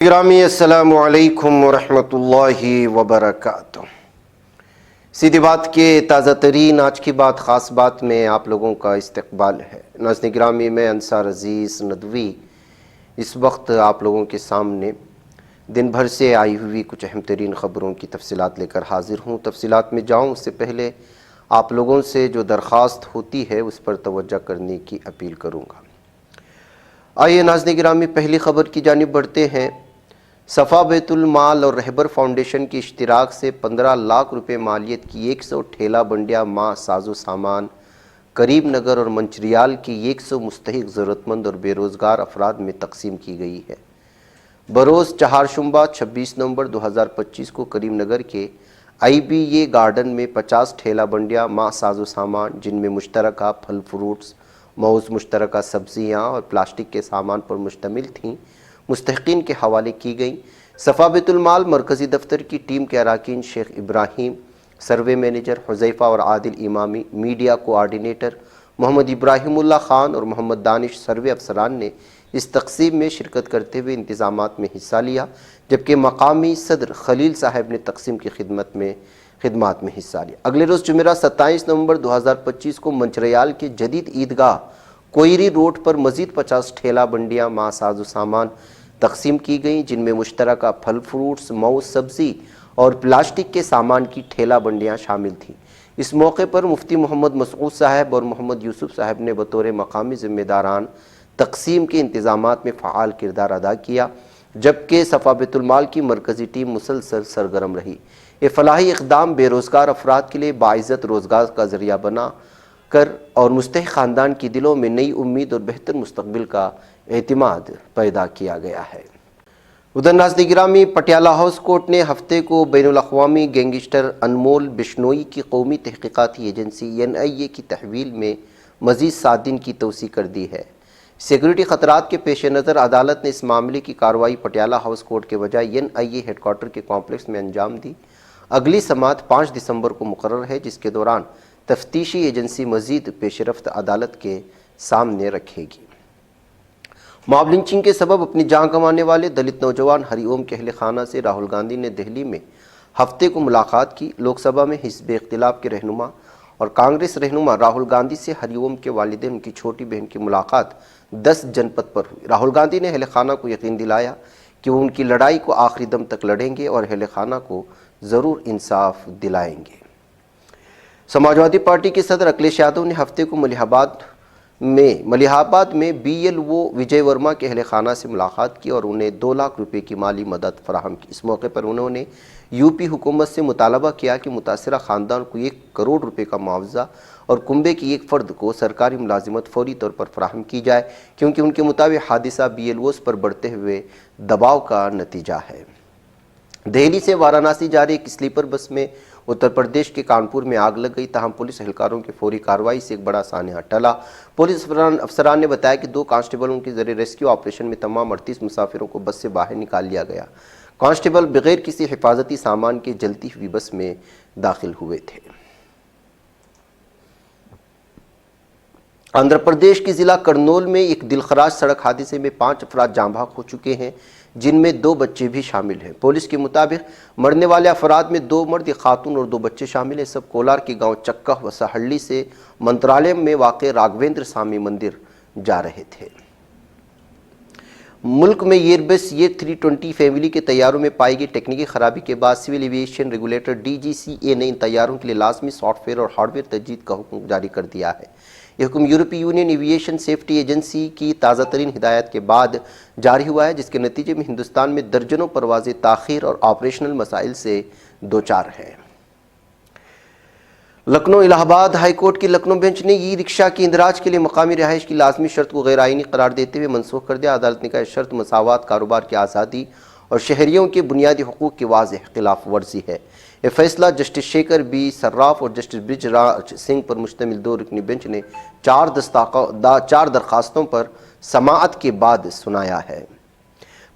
گرامی السلام علیکم ورحمۃ اللہ وبرکاتہ۔ سیدھی بات کے تازہ ترین آج کی بات خاص بات میں آپ لوگوں کا استقبال ہے۔ ناظرین گرامی، میں انصار عزیز ندوی اس وقت آپ لوگوں کے سامنے دن بھر سے آئی ہوئی کچھ اہم ترین خبروں کی تفصیلات لے کر حاضر ہوں۔ تفصیلات میں جاؤں اس سے پہلے آپ لوگوں سے جو درخواست ہوتی ہے اس پر توجہ کرنے کی اپیل کروں گا۔ آئیے ناظرین گرامی، پہلی خبر کی جانب بڑھتے ہیں۔ صفا بیت المال اور رہبر فاؤنڈیشن کی اشتراک سے 15 لاکھ روپے مالیت کی 100 ٹھیلہ بنڈیاں ماہ ساز و سامان کریم نگر اور منچریال کی 100 مستحق ضرورت مند اور بے روزگار افراد میں تقسیم کی گئی ہے۔ بروز چہارشنبہ 26 نومبر 2025 کو کریم نگر کے IBA گارڈن میں 50 ٹھیلہ بنڈیاں ماہ ساز و سامان، جن میں مشترکہ پھل فروٹس، موز، مشترکہ سبزیاں اور پلاسٹک کے سامان پر مشتمل تھیں، مستحقین کے حوالے کی گئیں۔ صفا بیت المال مرکزی دفتر کی ٹیم کے اراکین شیخ ابراہیم، سروے مینیجر حذیفہ اور عادل امامی، میڈیا کوآرڈینیٹر محمد ابراہیم اللہ خان اور محمد دانش سروے افسران نے اس تقسیم میں شرکت کرتے ہوئے انتظامات میں حصہ لیا، جبکہ مقامی صدر خلیل صاحب نے تقسیم کی خدمات میں حصہ لیا۔ اگلے روز جمعرات 27 نومبر 2025 کو منچریال کے جدید عیدگاہ کوئری روڈ پر مزید 50 ٹھیلہ بنڈیاں ماہ ساز و سامان تقسیم کی گئیں، جن میں مشترکہ پھل فروٹس، موز، سبزی اور پلاسٹک کے سامان کی ٹھیلہ بنڈیاں شامل تھیں۔ اس موقع پر مفتی محمد مسعود صاحب اور محمد یوسف صاحب نے بطور مقامی ذمہ داران تقسیم کے انتظامات میں فعال کردار ادا کیا، جبکہ صفا بیت المال کی مرکزی ٹیم مسلسل سرگرم رہی۔ یہ فلاحی اقدام بے روزگار افراد کے لیے باعزت روزگار کا ذریعہ بنا کر اور مستحق خاندان کی دلوں میں نئی امید اور بہتر مستقبل کا اعتماد پیدا کیا گیا ہے۔ ادھر ناظرین گرامی، پٹیالہ ہاؤس کورٹ نے ہفتے کو بین الاقوامی گینگسٹر انمول بشنوئی کی قومی تحقیقاتی ایجنسی NIA کی تحویل میں مزید 7 دن کی توسیع کر دی ہے۔ سیکورٹی خطرات کے پیش نظر عدالت نے اس معاملے کی کارروائی پٹیالہ ہاؤس کورٹ کے بجائے NIA ہیڈ کوارٹر کے کمپلیکس میں انجام دی۔ اگلی سماعت 5 دسمبر کو مقرر ہے، جس کے دوران تفتیشی ایجنسی مزید پیش رفت عدالت کے سامنے رکھے گی۔ ماب لنچنگ کے سبب اپنی جان گنوانے والے دلت نوجوان ہری اوم کے اہل خانہ سے راہل گاندھی نے دہلی میں ہفتے کو ملاقات کی۔ لوک سبھا میں حزب اختلاف کے رہنما اور کانگریس رہنما راہل گاندھی سے ہری اوم کے والدین ان کی چھوٹی بہن کی ملاقات 10 جنپت پر ہوئی۔ راہل گاندھی نے اہل خانہ کو یقین دلایا کہ وہ ان کی لڑائی کو آخری دم تک لڑیں گے اور اہل خانہ کو ضرور انصاف دلائیں گے۔ سماجوادی پارٹی کے صدر اکھلیش یادو نے ہفتے کو ملیح آباد میں BLO وجے ورما کے اہل خانہ سے ملاقات کی اور انہیں 2 لاکھ روپے کی مالی مدد فراہم کی۔ اس موقع پر انہوں نے UP حکومت سے مطالبہ کیا کہ متاثرہ خاندان کو 1 کروڑ روپے کا معاوضہ اور کنبے کی ایک فرد کو سرکاری ملازمت فوری طور پر فراہم کی جائے، کیونکہ ان کے مطابق حادثہ BLOs پر بڑھتے ہوئے دباؤ کا نتیجہ ہے۔ دہلی سے وارانسی جا رہی ایک سلیپر بس میں اتر پردیش کے کانپور میں آگ لگ گئی، تاہم پولیس اہلکاروں کی فوری کارروائی سے ایک بڑا سانحہ ٹلا۔ پولیس افسران نے بتایا کہ 2 کانسٹیبلوں کے ذریعے ریسکیو آپریشن میں تمام 38 مسافروں کو بس سے باہر نکال لیا گیا۔ کانسٹیبل بغیر کسی حفاظتی سامان کے جلتی ہوئی بس میں داخل ہوئے تھے۔ آندھرا پردیش کے ضلع کرنول میں ایک دلخراش سڑک حادثے میں 5 افراد جاں بحق ہو چکے ہیں، جن میں 2 بچے بھی شامل ہیں۔ پولیس کے مطابق مرنے والے افراد میں 2 مرد، ایک خاتون اور 2 بچے شامل ہیں۔ سب کولار کے گاؤں چکہ وسہلّی سے منترالیم میں واقع راگھویندر سوامی مندر جا رہے تھے۔ ملک میں ایئر بس ایئر 320 فیملی کے طیاروں میں پائی گئی ٹیکنیکی خرابی کے بعد سول ایویشن ریگولیٹر DGCA نے ان طیاروں کے لیے لازمی سافٹ ویئر اور ہارڈ ویئر تجدید کا حکم جاری کر دیا ہے۔ یہ حکم یورپی یونین ایویشن سیفٹی ایجنسی کی تازہ ترین ہدایت کے بعد جاری ہوا ہے، جس کے نتیجے میں ہندوستان میں درجنوں پروازیں تاخیر اور آپریشنل مسائل سے دوچار ہیں۔ لکھنؤ الہ آباد ہائی کورٹ کی لکھنؤ بینچ نے ای رکشہ کی اندراج کے لیے مقامی رہائش کی لازمی شرط کو غیر آئینی قرار دیتے ہوئے منسوخ کر دیا۔ عدالت نے کہا یہ شرط مساوات، کاروبار کی آزادی اور شہریوں کے بنیادی حقوق کی واضح خلاف ورزی ہے۔ یہ فیصلہ جسٹس شیکھر بی سراف اور جسٹس برج راج سنگھ پر مشتمل 2 رکنی بینچ نے 4 درخواستوں پر سماعت کے بعد سنایا ہے۔